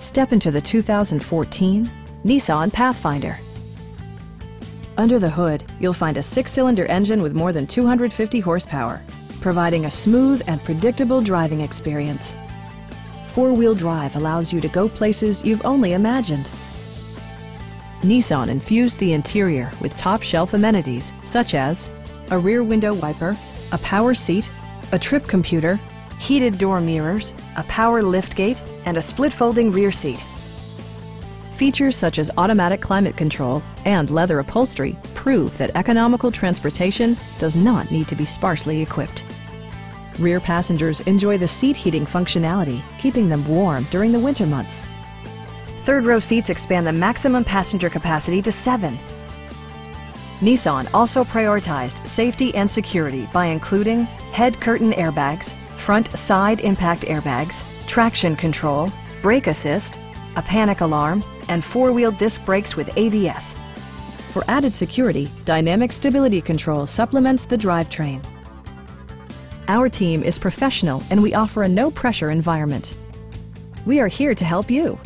Step into the 2014 Nissan Pathfinder. Under the hood, you'll find a 6-cylinder engine with more than 250 horsepower, providing a smooth and predictable driving experience. 4-wheel drive allows you to go places you've only imagined. Nissan infused the interior with top-shelf amenities such as a rear window wiper, a power seat, a trip computer, heated door mirrors, a power liftgate, and a split-folding rear seat. Features such as automatic climate control and leather upholstery prove that economical transportation does not need to be sparsely equipped. Rear passengers enjoy the seat heating functionality, keeping them warm during the winter months. Third-row seats expand the maximum passenger capacity to 7. Nissan also prioritized safety and security by including head curtain airbags, front side impact airbags, traction control, brake assist, a panic alarm, and 4-wheel disc brakes with ABS. For added security, dynamic stability control supplements the drivetrain. Our team is professional and we offer a no-pressure environment. We are here to help you.